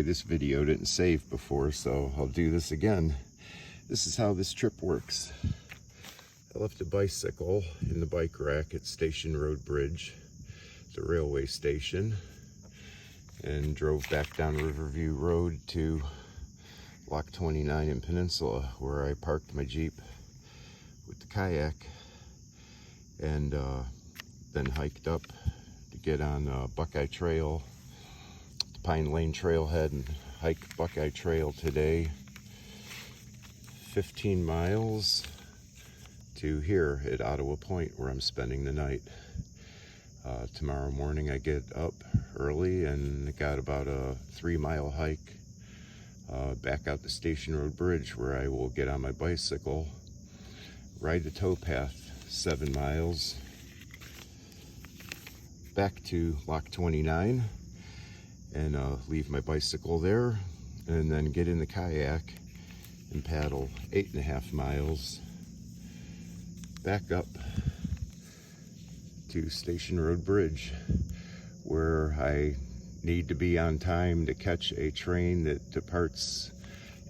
this video didn't save before, so I'll do this again. This is how this trip works. I left a bicycle in the bike rack at Station Road Bridge, the railway station, and drove back down Riverview Road to Lock 29 in Peninsula, where I parked my Jeep with the kayak, and then hiked up to get on Buckeye Trail, the Pine Lane Trailhead, and hiked Buckeye Trail today, 15 miles to here at Ottawa Point, where I'm spending the night. Tomorrow morning I get up early and got about a 3-mile hike back out the Station Road Bridge, where I will get on my bicycle, ride the towpath 7 miles back to Lock 29, and leave my bicycle there, and then get in the kayak and paddle 8.5 miles back up to Station Road Bridge, where I need to be on time to catch a train that departs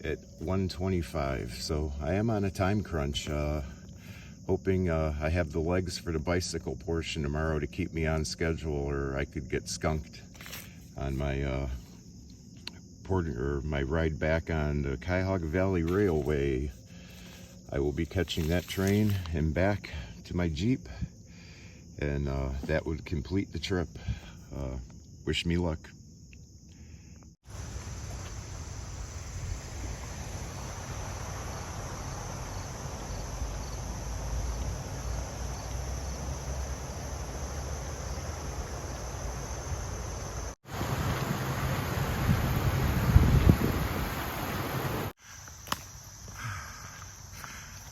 at 1:25. So I am on a time crunch, hoping I have the legs for the bicycle portion tomorrow to keep me on schedule, or I could get skunked on my my ride back on the Cuyahoga Valley Railway. I will be catching that train and back to my Jeep, and that would complete the trip. Wish me luck.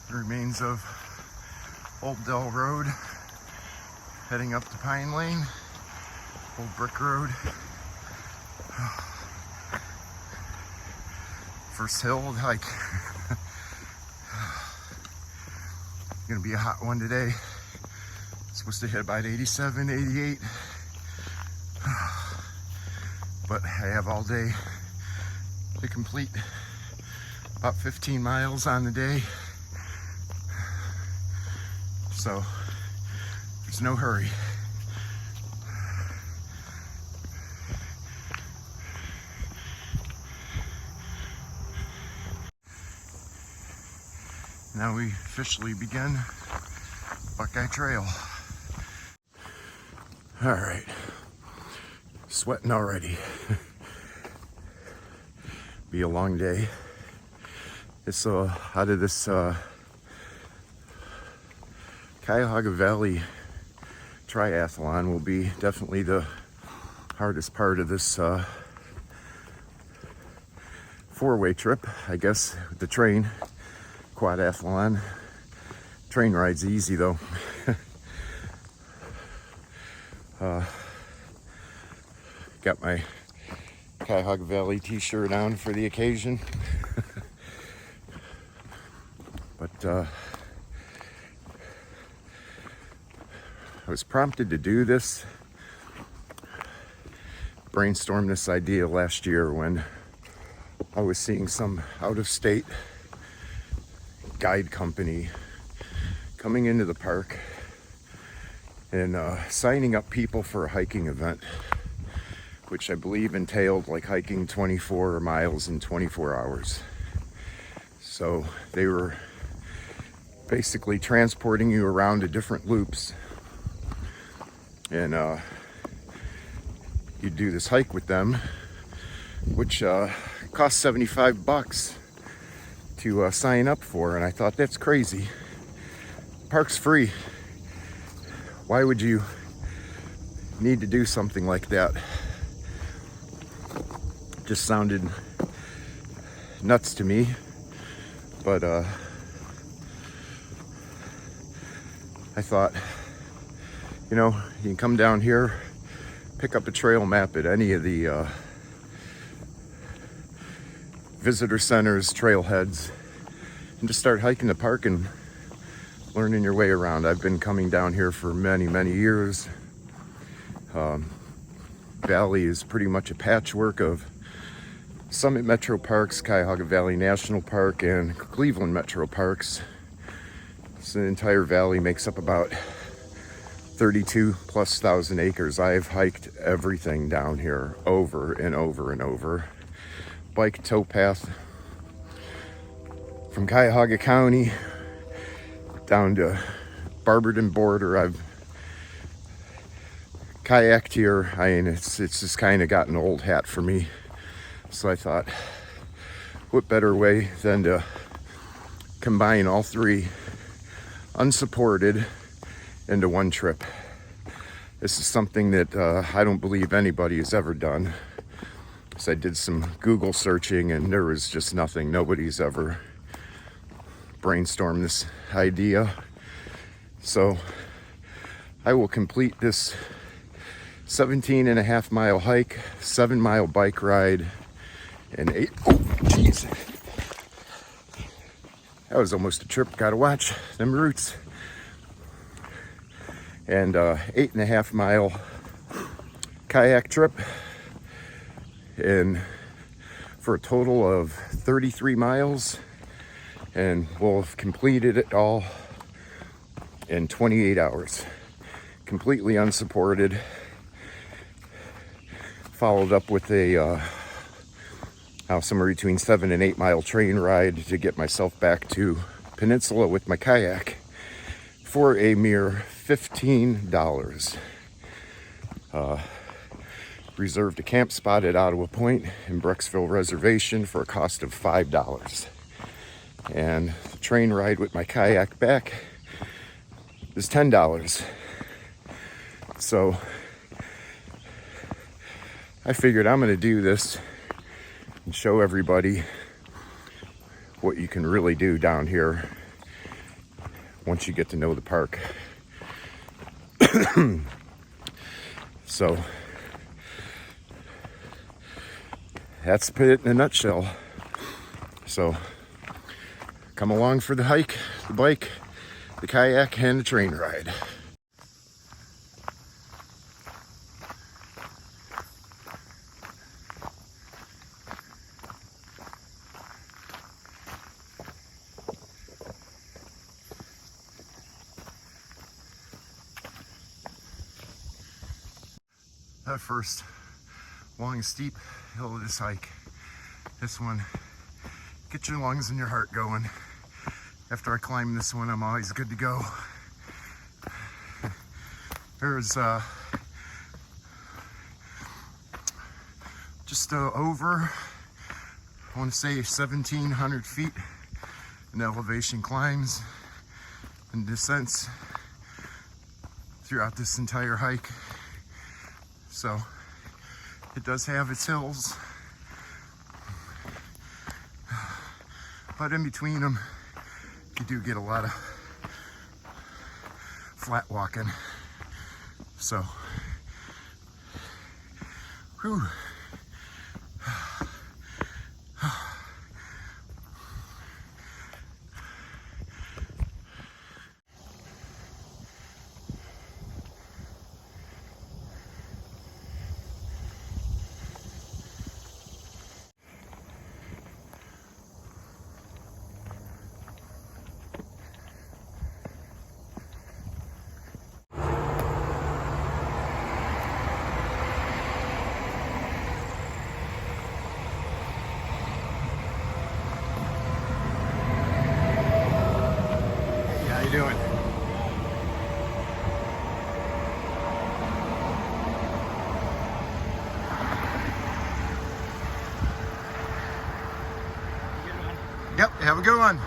The remains of Old Dell Road, heading up to Pine Lane, Old Brick Road. First hill hike. Gonna be a hot one today. Supposed to hit about 87, 88. But I have all day to complete about 15 miles on the day. So there's no hurry. Now we officially begin Buckeye Trail. All right, sweating already. Be a long day. It's out of this Cuyahoga Valley Triathlon will be definitely the hardest part of this 4-way trip, I guess, with the train. Quadathlon. Train ride's easy though. Got my Cuyahoga Valley t-shirt on for the occasion. But I was prompted to do this, brainstormed this idea last year when I was seeing some out-of-state guide company coming into the park and signing up people for a hiking event, which I believe entailed like hiking 24 miles in 24 hours. So they were basically transporting you around to different loops, and you do this hike with them, which costs $75 to sign up for. And I thought, that's crazy. Park's free. Why would you need to do something like that? Just sounded nuts to me. But I thought, you know, you can come down here, pick up a trail map at any of the visitor centers, trailheads, and just start hiking the park and learning your way around. I've been coming down here for many, many years. Valley is pretty much a patchwork of Summit Metro Parks, Cuyahoga Valley National Park, and Cleveland Metro Parks. So the entire valley makes up about 32,000+ acres. I've hiked everything down here over and over and over. Bike towpath from Cuyahoga County down to Barberton border. I've kayaked here. I mean, it's just kind of got an old hat for me. So I thought, what better way than to combine all three unsupported into one trip. This is something that I don't believe anybody has ever done. So I did some Google searching and there was just nothing. Nobody's ever brainstormed this idea. So I will complete this 17.5 mile hike, 7 mile bike ride, and 8, oh jeez. That was almost a trip. Gotta watch them roots. And 8.5 mile kayak trip, and for a total of 33 miles, and we'll have completed it all in 28 hours. Completely unsupported. Followed up with a somewhere between 7 and 8 mile train ride to get myself back to Peninsula with my kayak for a mere $15. Reserved a camp spot at Ottawa Point in Brecksville Reservation for a cost of $5. And the train ride with my kayak back is $10. So I figured I'm going to do this and show everybody what you can really do down here once you get to know the park. So that's it in a nutshell. So come along for the hike, the bike, the kayak, and the train ride. That first long steep hill of this hike, this one, get your lungs and your heart going. After I climb this one, I'm always good to go. There's just over, I want to say 1,700 feet in elevation climbs and descents throughout this entire hike. So it does have its hills, but in between them, you do get a lot of flat walking. So, whew. How you doing? Yep, have a good one.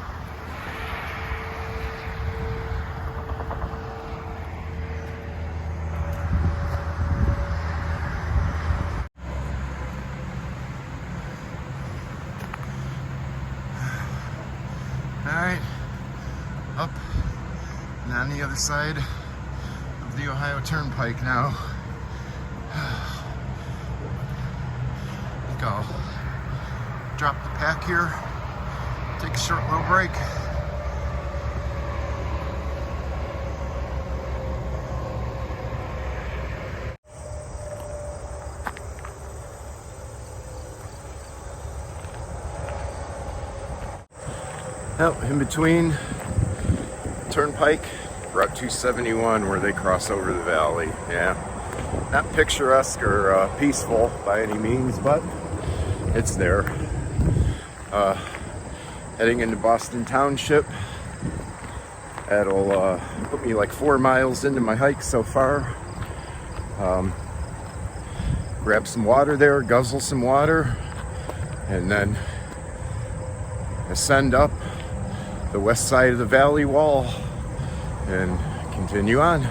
All right, up and on the other side of the Ohio Turnpike now. I think I'll drop the pack here, take a short little break. Out in between Turnpike, Route 271, where they cross over the valley. Yeah, not picturesque or peaceful by any means, but it's there. Heading into Boston Township. That'll put me like 4 miles into my hike so far. Grab some water there, guzzle some water, and then ascend up the west side of the valley wall and continue on.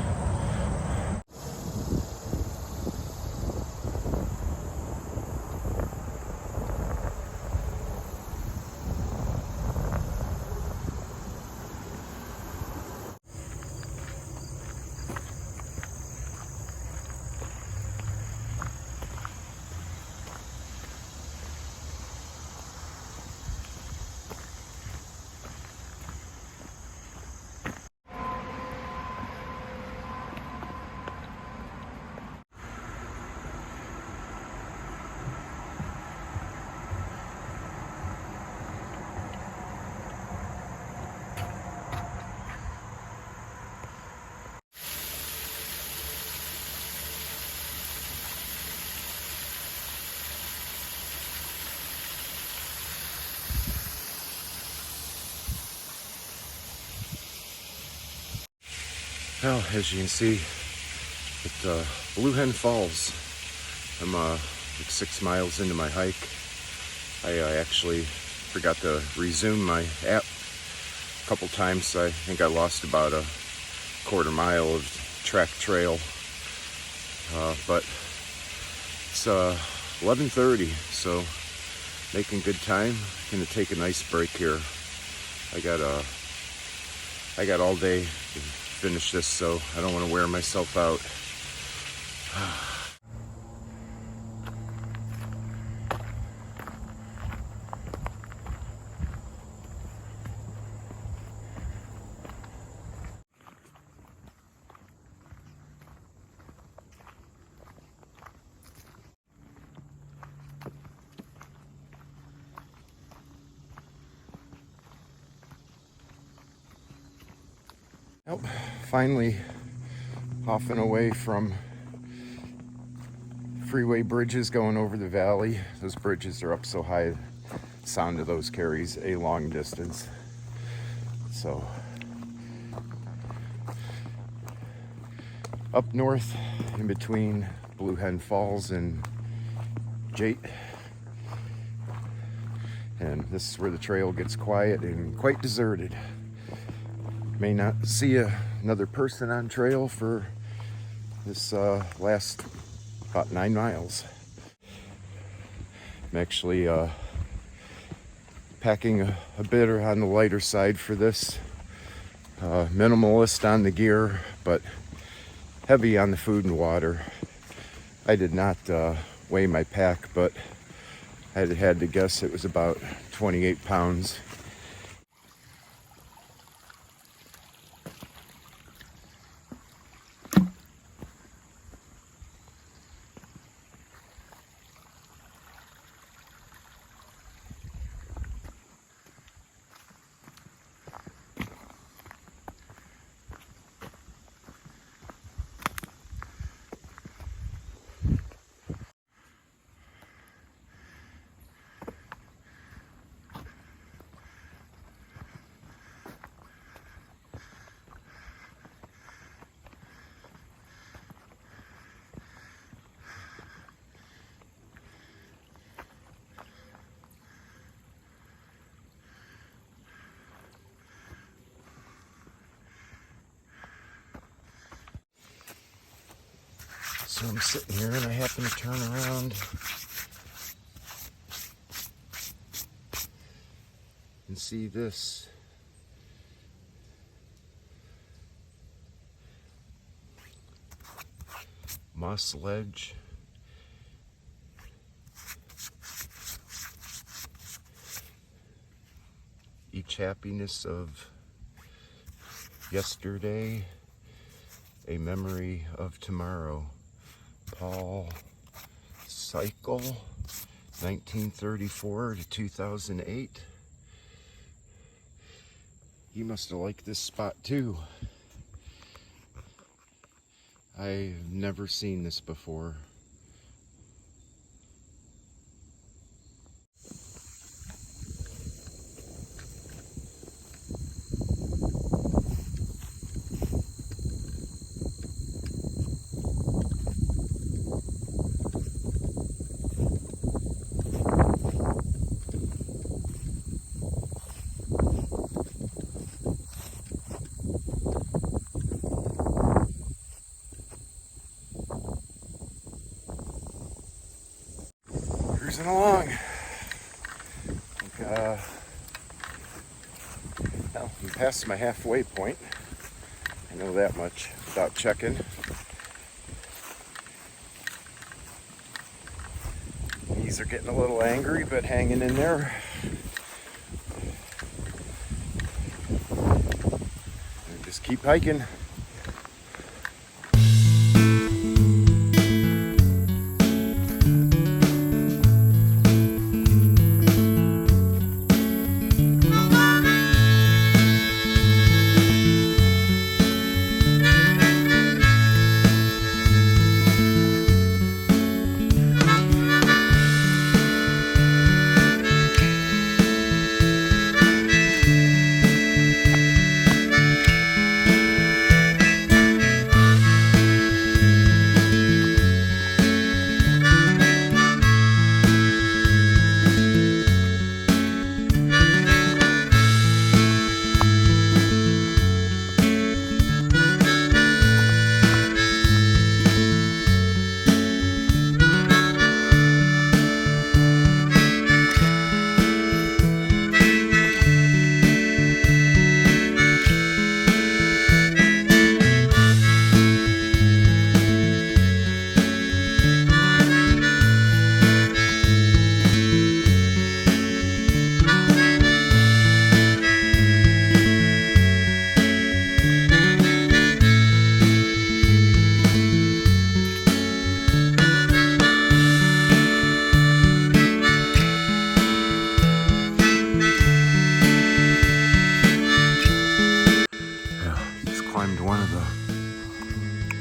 Well, as you can see, at Blue Hen Falls, I'm like 6 miles into my hike. I actually forgot to resume my app a couple times, so I think I lost about a quarter mile of track trail. But it's 11:30, so making good time. Gonna take a nice break here. I got all day to finish this, so I don't want to wear myself out. Well, finally hopping away from freeway bridges going over the valley. Those bridges are up so high, the sound of those carries a long distance. So up north in between Blue Hen Falls and Jate, and this is where the trail gets quiet and quite deserted. May not see another person on trail for this last about 9 miles. I'm actually packing a bit on the lighter side for this. Minimalist on the gear, but heavy on the food and water. I did not weigh my pack, but I had to guess it was about 28 pounds. So I'm sitting here and I happen to turn around and see this. Moss ledge. Each happiness of yesterday, a memory of tomorrow. Paul Cycle, 1934 to 2008. He must have liked this spot too. I've never seen this before. Cruising along. Well, I'm past my halfway point. I know that much without checking. Knees are getting a little angry, but hanging in there. And just keep hiking. Climbed one of the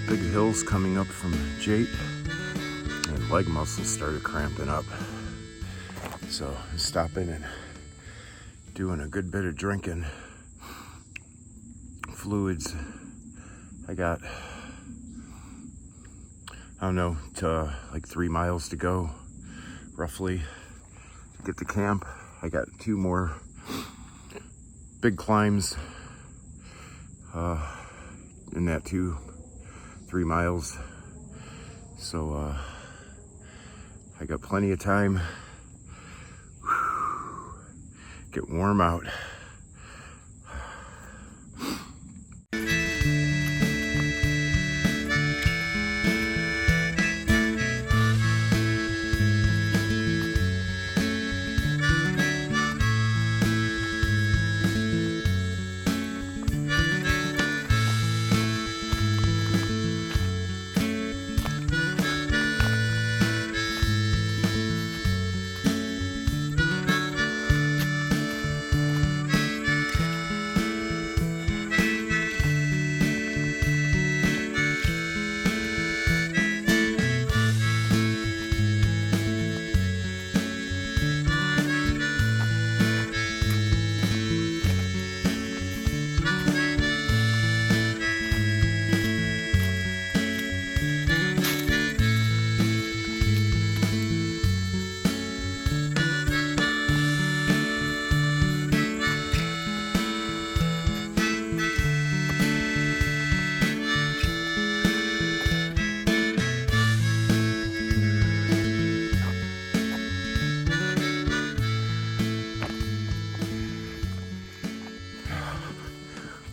big hills coming up from Jate, and leg muscles started cramping up. So stopping and doing a good bit of drinking fluids. I got, I don't know, to like 3 miles to go roughly to get to camp. I got 2 more big climbs in that 2-3 miles, so I got plenty of time. Get warm out.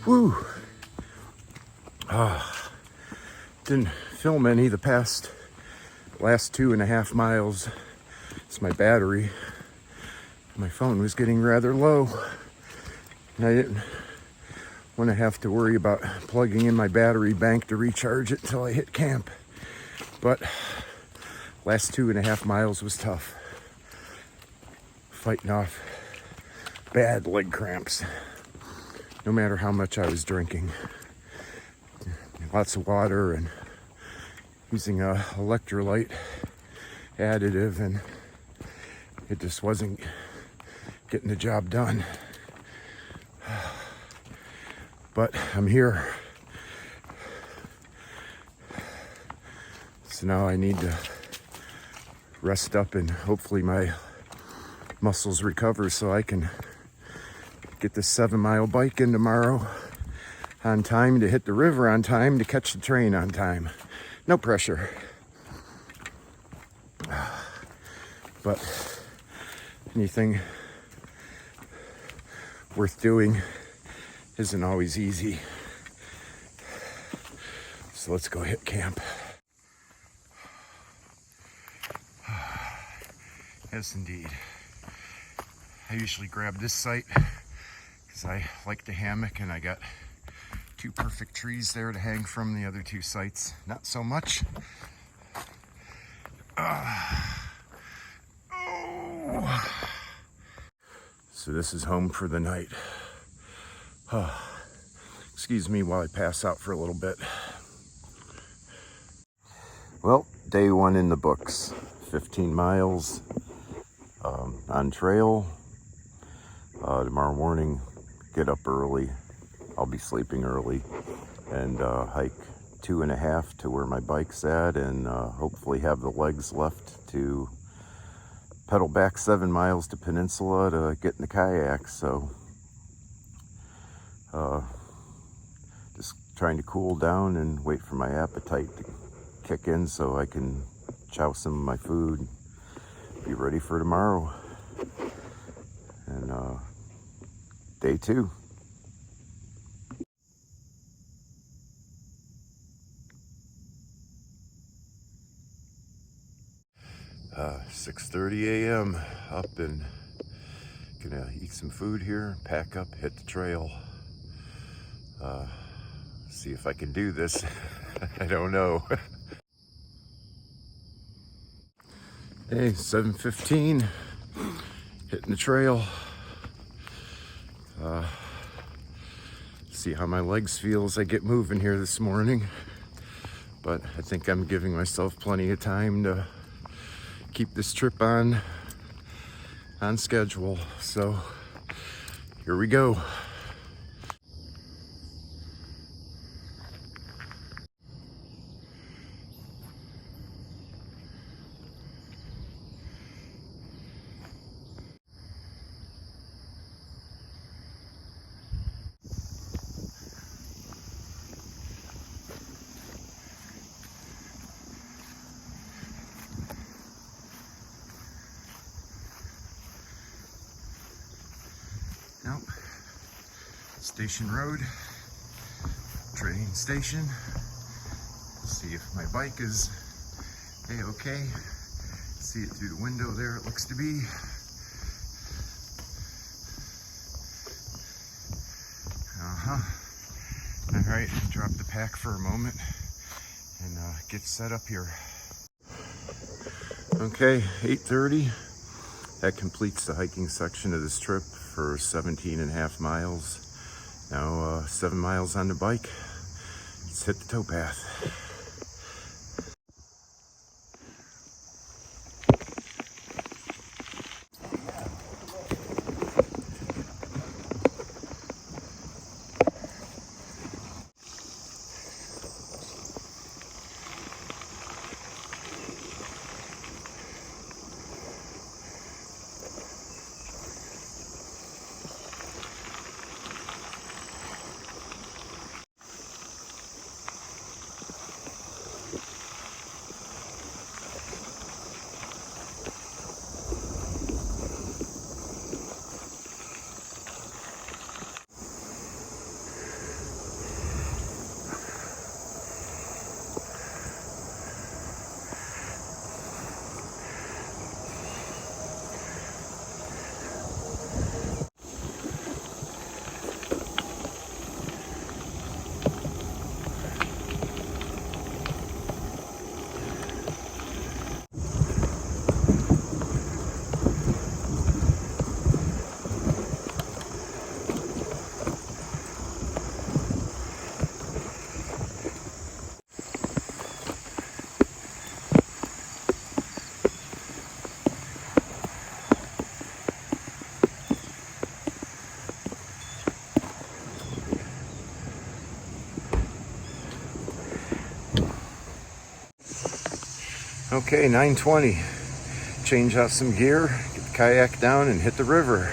Woo! Didn't film any the last 2.5 miles. It's my battery. My phone was getting rather low, and I didn't want to have to worry about plugging in my battery bank to recharge it until I hit camp. But last 2.5 miles was tough. Fighting off bad leg cramps. no matter how much I was drinking. Lots of water and using a electrolyte additive, and it just wasn't getting the job done. But I'm here. So now I need to rest up and hopefully my muscles recover so I can get this 7-mile bike in tomorrow on time to hit the river on time to catch the train on time. No pressure. But anything worth doing isn't always easy. So let's go hit camp. Yes, indeed. I usually grab this site because I like the hammock, and I got 2 perfect trees there to hang from. The other 2 sites, not so much. So this is home for the night. Excuse me while I pass out for a little bit. Well, day 1 in the books. 15 miles on trail. Tomorrow morning, get up early. I'll be sleeping early and hike 2.5 to where my bike's at, and hopefully have the legs left to pedal back 7 miles to Peninsula to get in the kayak. So just trying to cool down and wait for my appetite to kick in so I can chow some of my food, be ready for tomorrow. And day 2. Uh, 6:30 a.m. up and gonna eat some food here, pack up, hit the trail. See if I can do this. I don't know. Hey, 7:15, hitting the trail. See how my legs feel as I get moving here this morning. But I think I'm giving myself plenty of time to keep this trip on schedule. So here we go. Nope. Station Road, train station. See if my bike is a-okay. See it through the window there, it looks to be. All right, drop the pack for a moment and get set up here. Okay, 8:30. That completes the hiking section of this trip for 17.5 miles. Now 7 miles on the bike. Let's hit the towpath. Okay, 9:20. Change out some gear, get the kayak down, and hit the river.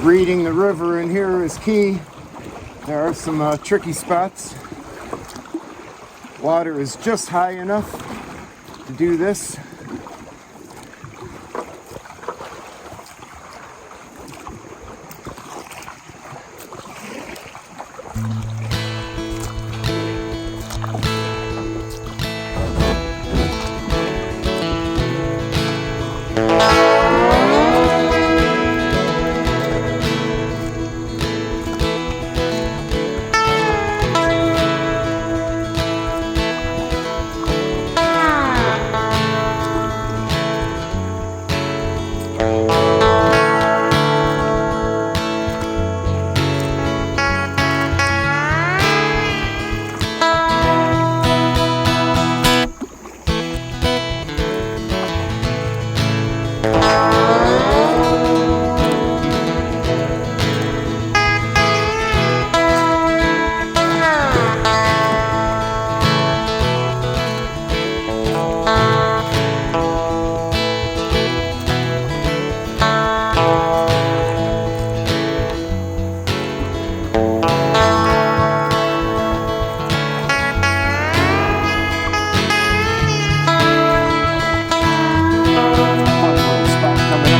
Reading the river in here is key. There are some tricky spots. Water is just high enough to do this.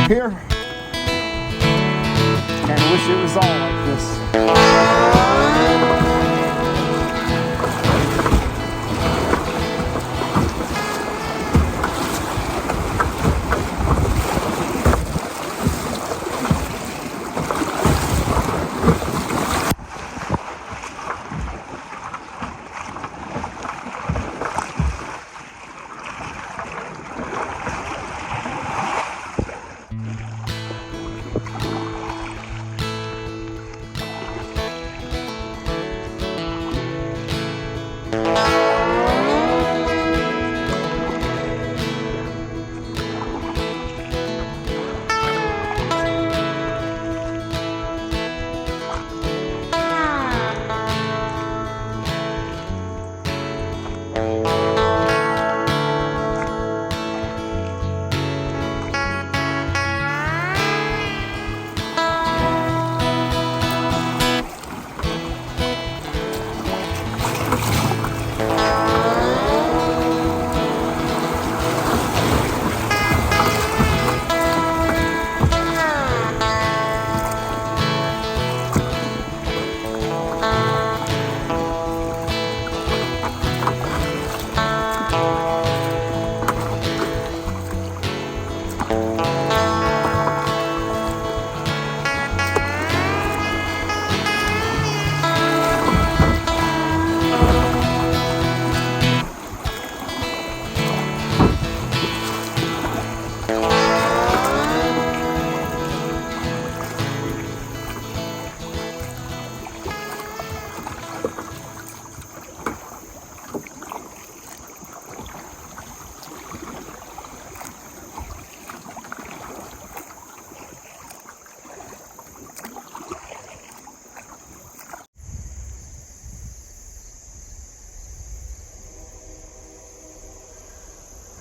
Here. Kinda wish it was all like this.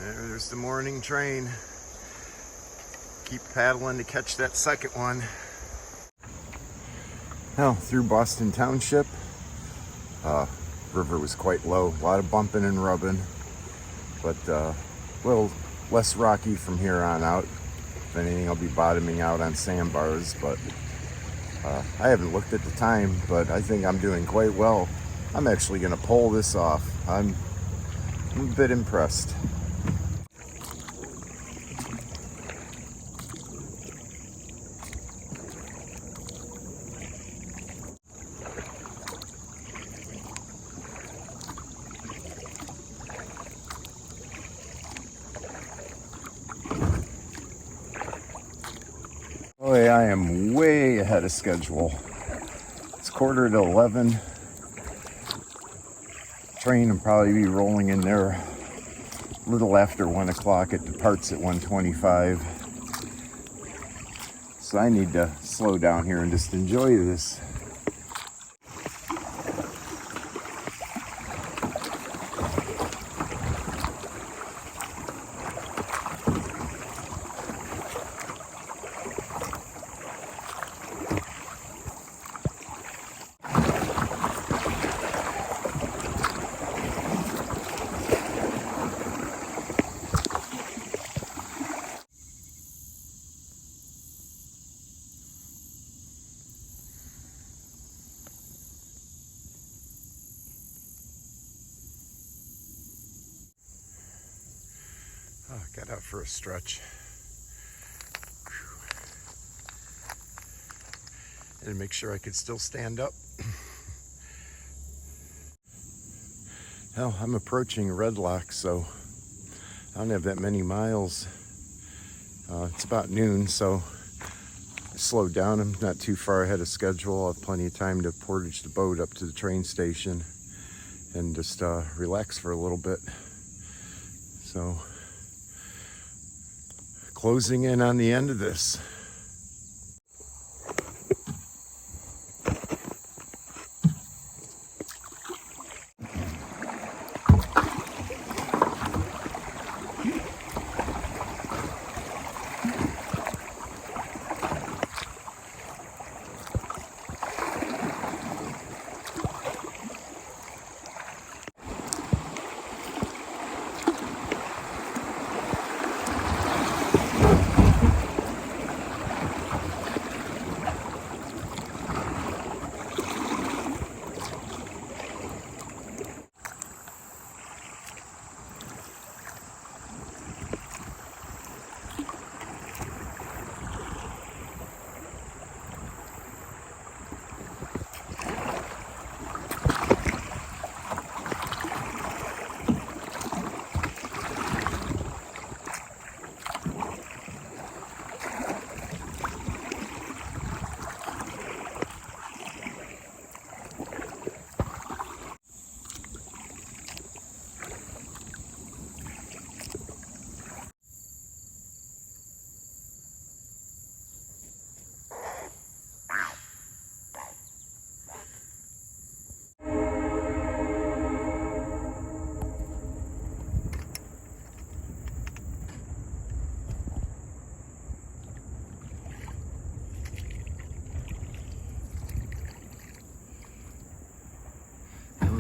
There's the morning train. Keep paddling to catch that second one. Now, through Boston Township. River was quite low, a lot of bumping and rubbing, but a little less rocky from here on out. If anything, I'll be bottoming out on sandbars, but I haven't looked at the time, but I think I'm doing quite well. I'm actually going to pull this off. I'm a bit impressed. Boy, I am way ahead of schedule. It's 10:45. Train will probably be rolling in there a little after 1 o'clock. It departs at 1:25. So I need to slow down here and just enjoy this. Oh, got out for a stretch. And make sure I could still stand up. Well, I'm approaching Red Lock, so I don't have that many miles. It's about noon, so I slowed down. I'm not too far ahead of schedule. I have plenty of time to portage the boat up to the train station and just relax for a little bit. So, closing in on the end of this.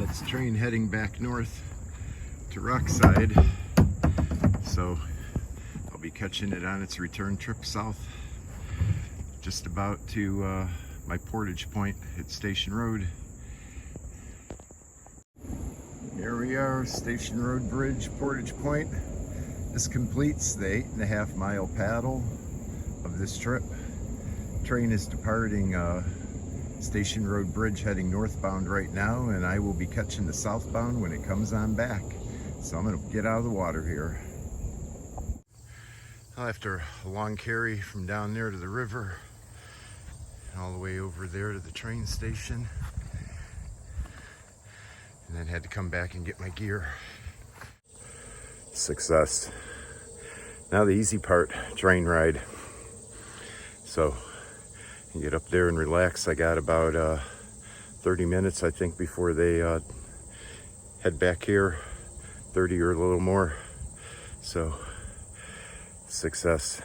It's a train heading back north to Rockside, so I'll be catching it on its return trip south, just about to my portage point at Station Road. Here we are, Station Road Bridge, portage point. This completes the 8.5 mile paddle of this trip. Train is departing Station Road Bridge heading northbound right now, and I will be catching the southbound when it comes on back. So I'm going to get out of the water here. After a long carry from down there to the river, and all the way over there to the train station, and then had to come back and get my gear. Success. Now the easy part, train ride. So you get up there and relax. I got about 30 minutes, I think, before they head back here. 30 or a little more. So, success.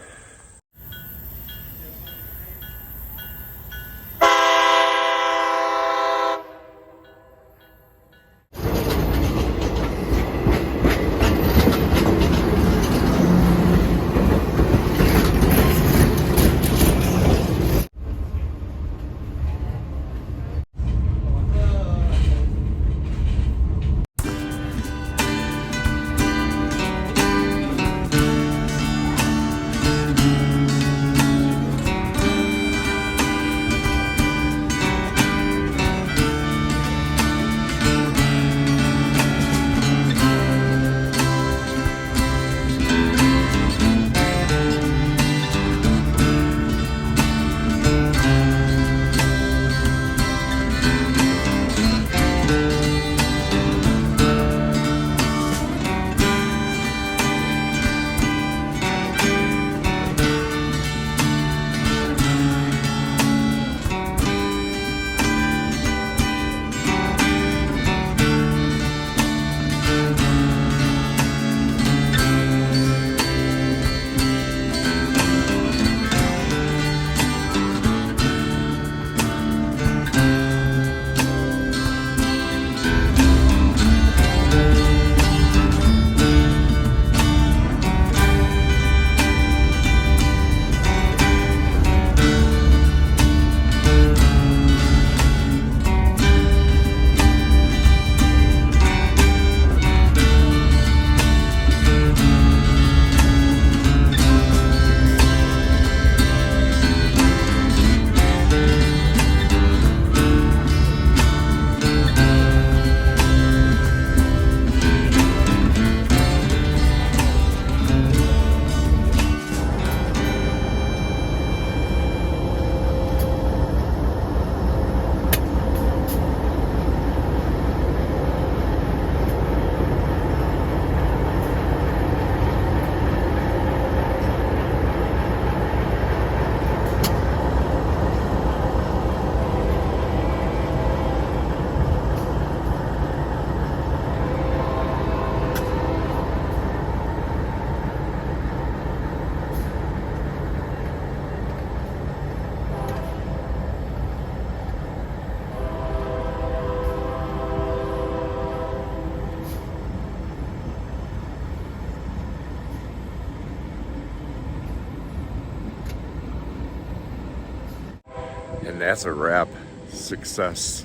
And that's a wrap. Success.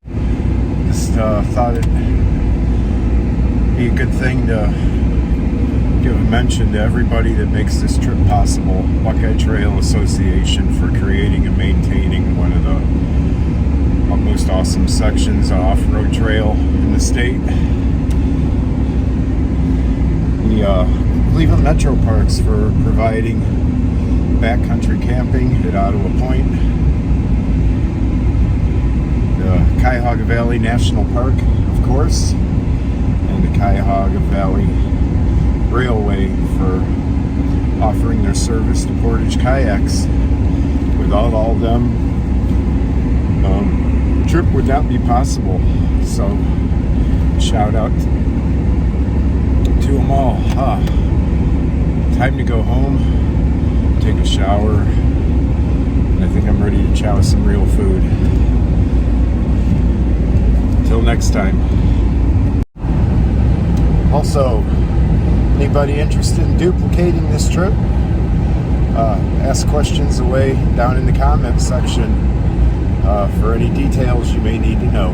Just thought it'd be a good thing to give a mention to everybody that makes this trip possible. Buckeye Trail Association for creating and maintaining one of the most awesome sections of off-road trail in the state. The Cleveland Metro Parks for providing backcountry camping at Ottawa Point. The Cuyahoga Valley National Park, of course, and the Cuyahoga Valley Railway for offering their service to Portage kayaks. Without all of them, the trip would not be possible. So, shout out to them all. Time to go home, take a shower, and I think I'm ready to chow some real food. Till next time. Also, anybody interested in duplicating this trip? Ask questions away down in the comments section for any details you may need to know.